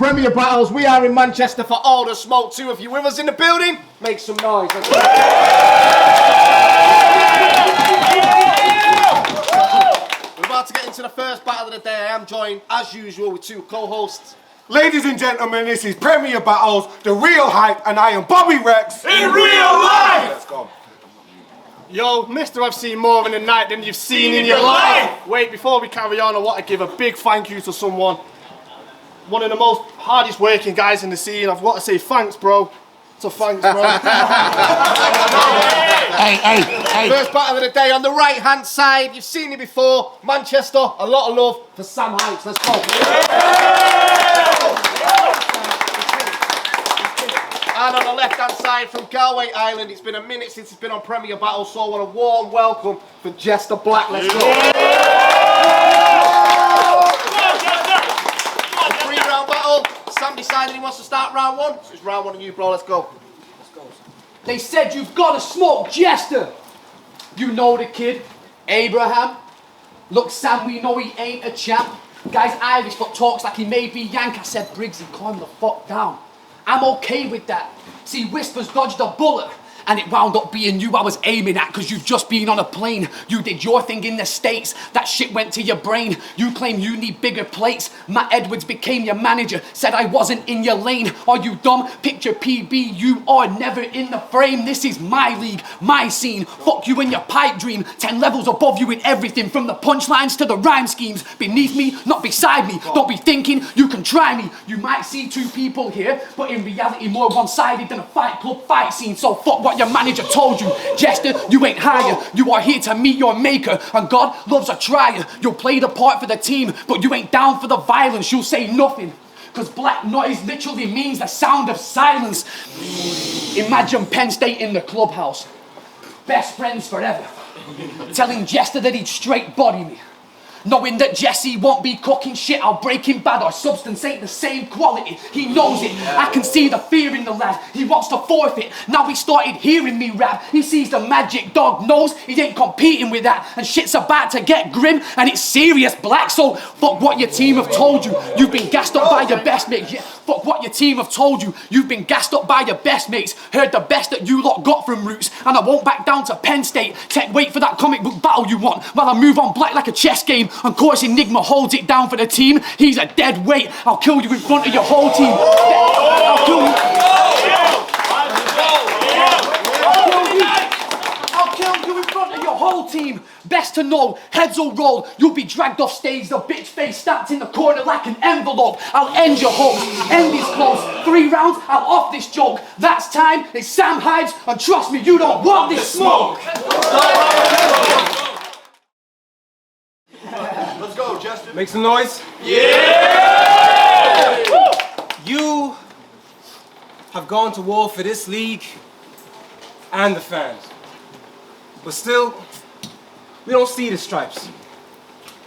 Premier Battles. We are in Manchester for all the smoke too. If you're with us in the building, make some noise. We're about to get into the first battle of the day. I am joined, as usual, with two co-hosts. Ladies and gentlemen, this is Premier Battles, the real hype, and I am Bobby Rex. In real life! Let's go. Yo, mister, I've seen more in a night than you've seen in your life. Wait, before we carry on, I want to give a big thank you to someone. One of the most hardest working guys in the scene. I've got to say thanks, bro. So thanks, bro. Hey. First battle of the day on the right-hand side. You've seen it before. Manchester, a lot of love for Sam Heights. Let's go. And on the left-hand side from Galway Island, it's been a minute since it's been on Premier Battle, so I want a warm welcome for Jester Black. Let's go. A three-round battle. Sam decided he wants to start round one, so it's round one of you, bro. Let's go. They said you've got to smoke Jester. You know the kid, Abraham. Look, Sam, we know he ain't a champ. Guy's Irish but talks like he may be Yank. I said, Briggs, and calm the fuck down. I'm okay with that. See, Whispers dodged a bullet, and it wound up being you I was aiming at, because you've just been on a plane. You did your thing in the States, that shit went to your brain. You claim you need bigger plates. Matt Edwards became your manager, said I wasn't in your lane. Are you dumb? Picture PB, you are never in the frame. This is my league, my scene. Fuck you and your pipe dream. 10 levels above you in everything, from the punchlines to the rhyme schemes. Beneath me, not beside me. Don't be thinking you can try me. You might see two people here, but in reality more one-sided than a fight club fight scene. So fuck what your manager told you. Jester, you ain't higher. You are here to meet your maker, and God loves a trier. You'll play the part for the team, but you ain't down for the violence. You'll say nothing, cause black noise literally means the sound of silence. Imagine Penn State in the clubhouse, best friends forever, telling Jester that he'd straight body me, knowing that Jesse won't be cooking shit. I'll Breaking Bad, our substance ain't the same quality. He knows it. I can see the fear in the lad. He wants to forfeit. Now he started hearing me rap. He sees the magic dog, knows he ain't competing with that. And shit's about to get grim, and it's serious, Black. So fuck what your team have told you. You've been gassed up by your best mates. Yeah, fuck what your team have told you. You've been gassed up by your best mates. Heard the best that you lot got from Roots, and I won't back down to Penn State. Wait for that comic book battle you want, while I move on Black like a chess game. Of course, Enigma holds it down for the team. He's a dead weight. I'll kill you in front of your whole team. I'll kill you. I'll kill you in front of your whole team. Best to know, heads will roll. You'll be dragged off stage, the bitch face stamped in the corner like an envelope. I'll end your hopes, end this close. 3 rounds, I'll off this joke. That's time, it's Sam Hides, and trust me, you don't want this smoke. Let's go, Jester. Make some noise. Yeah! You have gone to war for this league and the fans. But still, we don't see the stripes.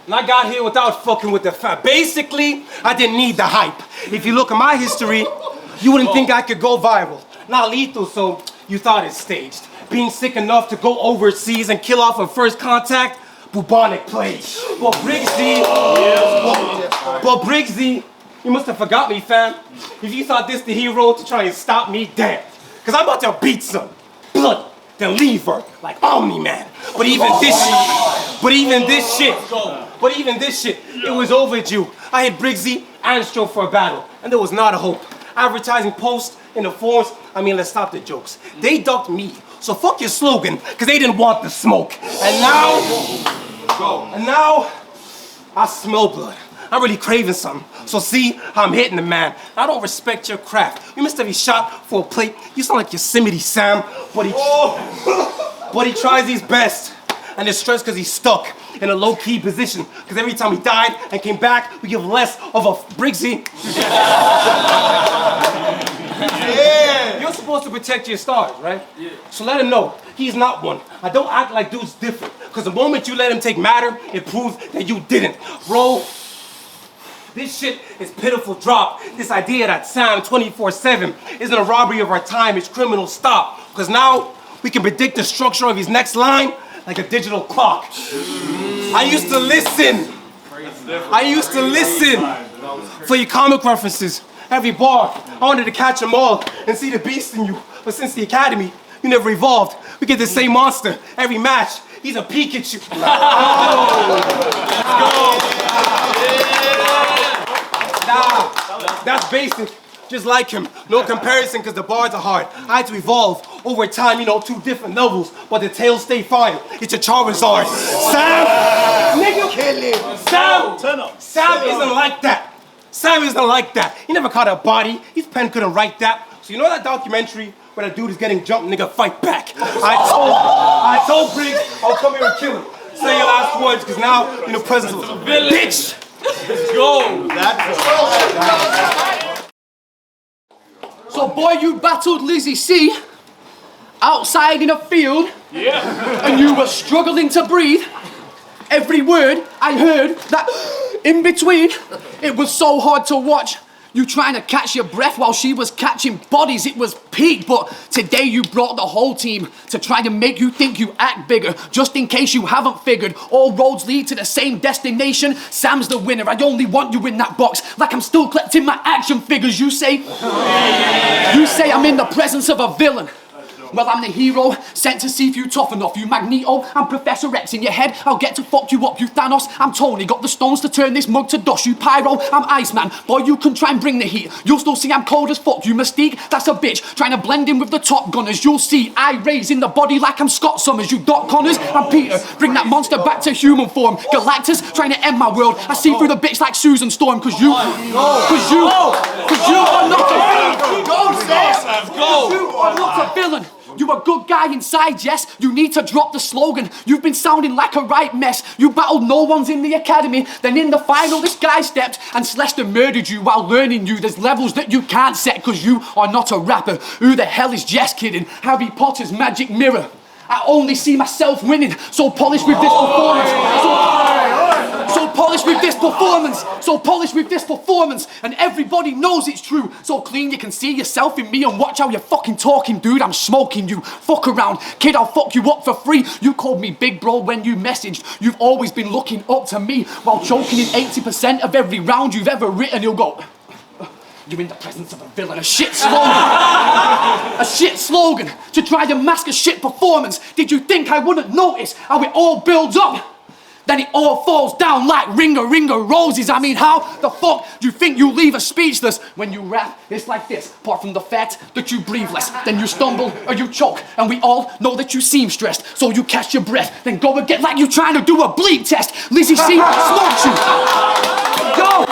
And I got here without fucking with the fans. Basically, I didn't need the hype. If you look at my history, you wouldn't think I could go viral. Not lethal, so you thought it's staged. Being sick enough to go overseas and kill off at first contact, bubonic plague. But Briggsy, you must have forgot me, fam. If you thought this the hero to try and stop me, damn. Cause I'm about to beat some blood, then leave her like Omni-Man. But even this shit, it was overdue. I hit Briggsy and Stro for a battle, and there was not a hope. Advertising posts in the forums, let's stop the jokes. They ducked me, so fuck your slogan, cause they didn't want the smoke. And now, I smell blood. I'm really craving something. So see how I'm hitting the man. I don't respect your craft. You missed every shot for a plate. You sound like Yosemite Sam, but he tries his best. And it's stressed because he's stuck in a low-key position. Because every time he died and came back, we give less of a Briggsy. Yeah. You're supposed to protect your stars, right? Yeah. So let him know he's not one. I don't act like dude's different. Because the moment you let him take matter, it proves that you didn't. Bro, this shit is pitiful drop. This idea that Sam 24/7 isn't a robbery of our time, it's criminal stop. Because now we can predict the structure of his next line like a digital clock. I used to listen for your comic references. every bar. I wanted to catch them all and see the beast in you. But since the academy, you never evolved. We get the same monster every match. He's a Pikachu. Nah, that's basic. Just like him. No comparison because the bars are hard. I had to evolve over time, you know, 2 different levels, but the tails stay fine. It's a Charizard. Sam! Nigga! Kill him! Sam! Turn up. Sam isn't like that. Sam isn't like that. He never caught a body. His pen couldn't write that. So you know that documentary where the dude is getting jumped, nigga, fight back? I told Briggz I'll come here and kill him. Say your last words, because now you're in the presence of a villain. Bitch! Let's go. So boy, you battled Lizzie C outside in a field. Yeah. And you were struggling to breathe. Every word I heard that in between, it was so hard to watch. You trying to catch your breath while she was catching bodies, it was peak. But today you brought the whole team to try to make you think you act bigger. Just in case you haven't figured, all roads lead to the same destination. Sam's the winner, I only want you in that box. Like I'm still collecting my action figures, you say? You say I'm in the presence of a villain. Well, I'm the hero, sent to see if you toughen off. You Magneto, I'm Professor X in your head. I'll get to fuck you up, you Thanos. I'm Tony, got the stones to turn this mug to dust. You Pyro, I'm Iceman. Boy, you can try and bring the heat. You'll still see I'm cold as fuck. You Mystique, that's a bitch. Trying to blend in with the Top Gunners. You'll see I raise in the body like I'm Scott Summers. You Doc Connors, I'm Peter. Bring that monster back to human form. Galactus, trying to end my world. I see through the bitch like Susan Storm. Cause you are not a villain. You a good guy inside, yes? You need to drop the slogan. You've been sounding like a right mess. You battled no ones in the academy. Then in the final, this guy stepped and Celeste murdered you while learning you. There's levels that you can't set because you are not a rapper. Who the hell is Jess kidding? Harry Potter's magic mirror. I only see myself winning. So polished with this performance. So polished with this performance. So polished with this performance. And everybody knows it's true. So clean you can see yourself in me and watch how you're fucking talking, dude. I'm smoking you. Fuck around. Kid, I'll fuck you up for free. You called me big bro when you messaged. You've always been looking up to me while choking in 80% of every round you've ever written. You'll go... You're in the presence of a villain, a shit slogan. A shit slogan to try to mask a shit performance. Did you think I wouldn't notice how it all builds up? Then it all falls down like ringer roses. I mean, how the fuck do you think you leave us speechless? When you rap, it's like this. Apart from the fact that you breathe less, then you stumble or you choke. And we all know that you seem stressed. So you catch your breath, then go again like you trying to do a bleed test. Lizzie C smoked you. Go!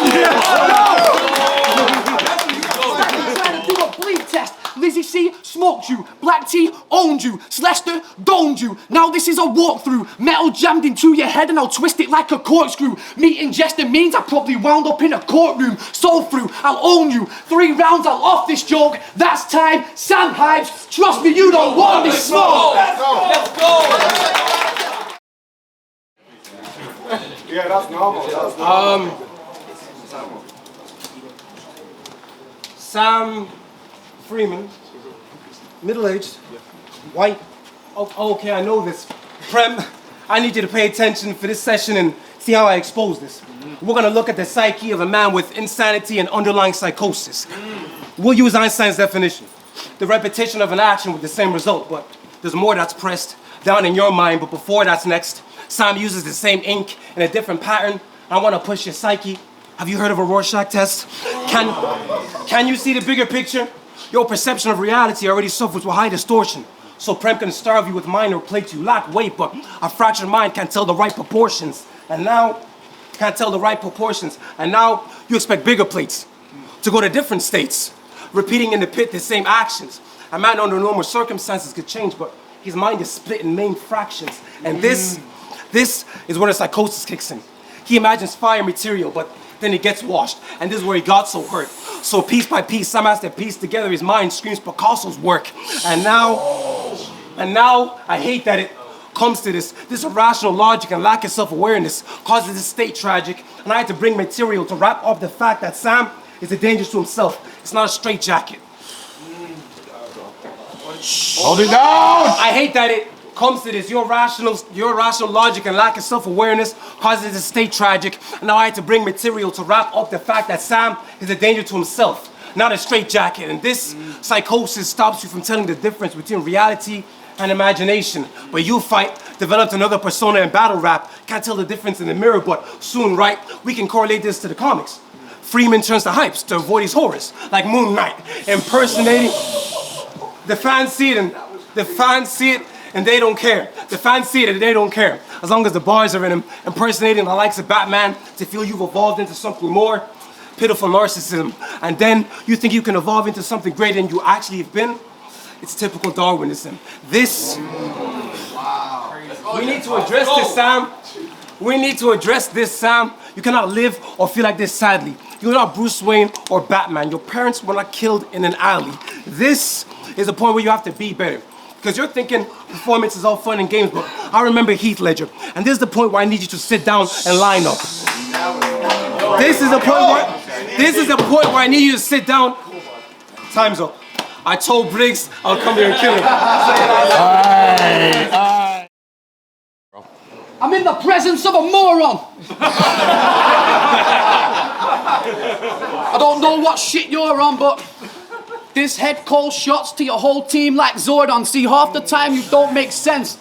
Lizzie C smoked you, Black T owned you, Celeste domed you. Now this is a walkthrough, metal jammed into your head and I'll twist it like a corkscrew. Meeting Jester means I probably wound up in a courtroom. Soul through, I'll own you. 3 rounds, I'll off this joke. That's time, Sam hypes. Trust me, you don't want this smoke. Let's go. Yeah, that's normal. Sam Freeman, middle-aged, white. Oh, okay, I know this. Prem, I need you to pay attention for this session and see how I expose this. We're gonna look at the psyche of a man with insanity and underlying psychosis. We'll use Einstein's definition. The repetition of an action with the same result, but there's more that's pressed down in your mind, but before that's next, Sam uses the same ink in a different pattern. I wanna push your psyche. Have you heard of a Rorschach test? Can you see the bigger picture? Your perception of reality already suffers with high distortion. So Prem can starve you with minor plates. You lack weight, but a fractured mind can't tell the right proportions. And now, you expect bigger plates to go to different states, repeating in the pit the same actions. A man under normal circumstances could change, but his mind is split in main fractions. And this is where the psychosis kicks in. He imagines fire material, but then it gets washed, and this is where he got so hurt. So piece by piece, Sam has to piece together his mind screams Picasso's work. And now, I hate that it comes to this irrational logic and lack of self-awareness causes this state tragic, and I had to bring material to wrap up the fact that Sam is a danger to himself. It's not a straitjacket. Hold it down! I hate that it comes to this. Your irrational logic and lack of self-awareness causes this state tragic. And now I had to bring material to wrap up the fact that Sam is a danger to himself. not a straitjacket. And this psychosis stops you from telling the difference between reality and imagination. But you fight, developed another persona in battle rap, can't tell the difference in the mirror, but soon, right, we can correlate this to the comics. Freeman turns to hypes to avoid his horrors, like Moon Knight, impersonating. The fans see it and they don't care. The fans see it and they don't care. As long as the bars are in him, impersonating the likes of Batman to feel you've evolved into something more. Pitiful narcissism. And then you think you can evolve into something greater than you actually have been. It's typical Darwinism. This... We need to address this, Sam. We need to address this, Sam. You cannot live or feel like this sadly. You're not Bruce Wayne or Batman. Your parents were not killed in an alley. This is a point where you have to be better. Because you're thinking performance is all fun and games, but I remember Heath Ledger. And this is the point where I need you to sit down and line up. This is the point where I need you to sit down. Time's up. I told Briggz I'll come here and kill him. I'm in the presence of a moron. I don't know what shit you're on, but this head calls shots to your whole team like Zordon. See, half the time you don't make sense.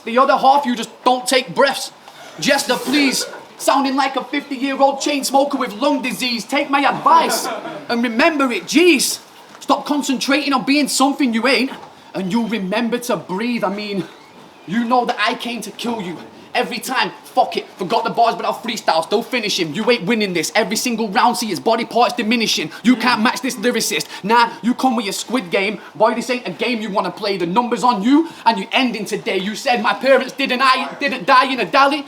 The other half you just don't take breaths. Jester, please, sounding like a 50-year-old chain smoker with lung disease, take my advice and remember it, jeez. Stop concentrating on being something you ain't, and you'll remember to breathe. I mean, you know that I came to kill you. Every time, fuck it, forgot the bars but I'll freestyle, still finish him. You ain't winning this, every single round see his body parts diminishing. You can't match this lyricist. Nah, you come with your Squid Game. Boy, this ain't a game you wanna play. The numbers on you and you ending today. You said my parents didn't die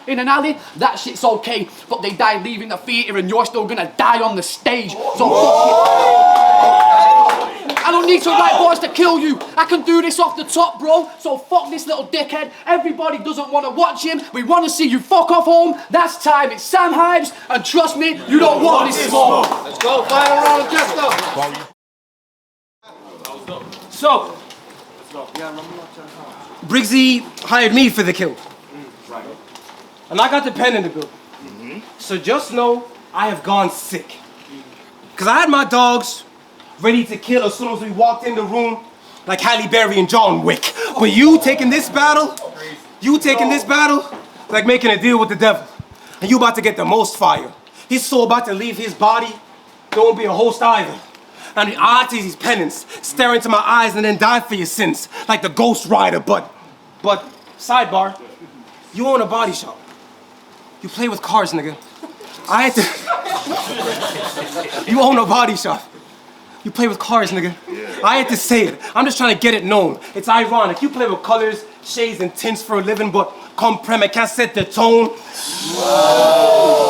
in an alley. That shit's okay, but they died leaving the theater and you're still gonna die on the stage. So fuck it. I don't need to write bars to kill you. I can do this off the top, bro. So fuck this little dickhead. Everybody doesn't want to watch him. We want to see you fuck off home. That's time. It's Sam Hives. And trust me, you don't want this smoke. Let's go, final round, Jester. So, Briggsy hired me for the kill. And I got the pen in the building. So just know I have gone sick. Because I had my dogs ready to kill as soon as we walked in the room, like Halle Berry and John Wick. But you taking this battle, like making a deal with the devil. And you about to get the most fire. He's so about to leave his body, there won't be a host either. And the odds is his penance, stare into my eyes and then die for your sins, like the Ghost Rider. But, sidebar, you own a body shop. You play with cars, nigga. You own a body shop. You play with cars, nigga. I had to say it. I'm just trying to get it known. It's ironic. You play with colors, shades, and tints for a living, but come prem, it can't set the tone.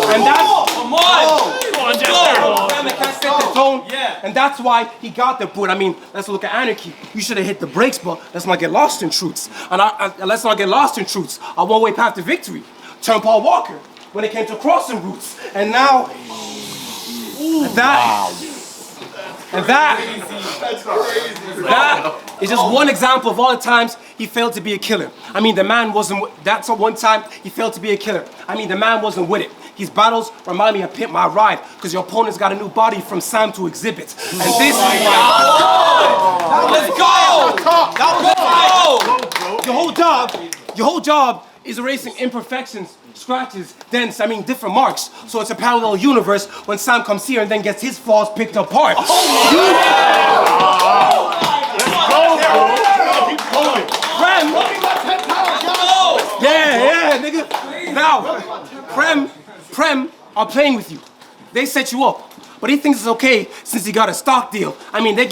And that's... Come on! Can't set the tone. Yeah. And that's why he got the boot. I mean, let's look at Anarchy. You should have hit the brakes, but let's not get lost in truths. And let's not get lost in truths. A one-way path to victory. Turn Paul Walker when it came to crossing routes. And now... That is just one example of all the times he failed to be a killer. I mean, the man wasn't, that's one time he failed to be a killer. I mean, the man wasn't with it. His battles remind me of Pimp My Ride, because your opponent's got a new body from Sam to exhibit. And this is why... Let's go! Your whole job is erasing imperfections, scratches, dents, I mean different marks. So it's a parallel universe when Sam comes here and then gets his flaws picked apart. Let's go, bro. Keep going. Yeah, nigga. Now, Prem are playing with you. They set you up. But he thinks it's okay since he got a stock deal. I mean, they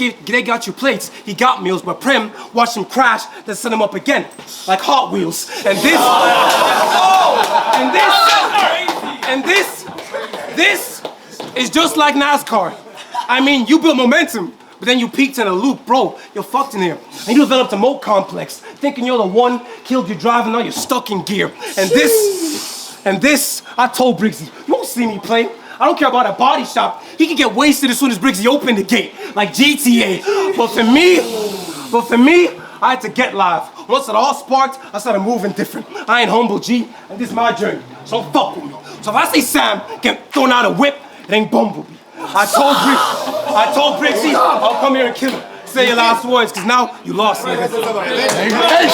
got you plates, he got meals, but Prem watched him crash, then set him up again, like Hot Wheels. And this is just like NASCAR. I mean, you built momentum, but then you peaked in a loop, bro. You're fucked in here. And you developed a moat complex, thinking you're the one, killed your drive, and now you're stuck in gear. And this, I told Briggsy, you won't see me play. I don't care about a body shop. He can get wasted as soon as Briggsy opened the gate, like GTA. But for me, I had to get live. Once it all sparked, I started moving different. I ain't humble, G, and this is my journey. So fuck with me. So if I say Sam get thrown out a whip, it ain't Bumblebee. I told Briggsy I'll come here and kill him. Say your last words, cause now you lost, nigga. Hey,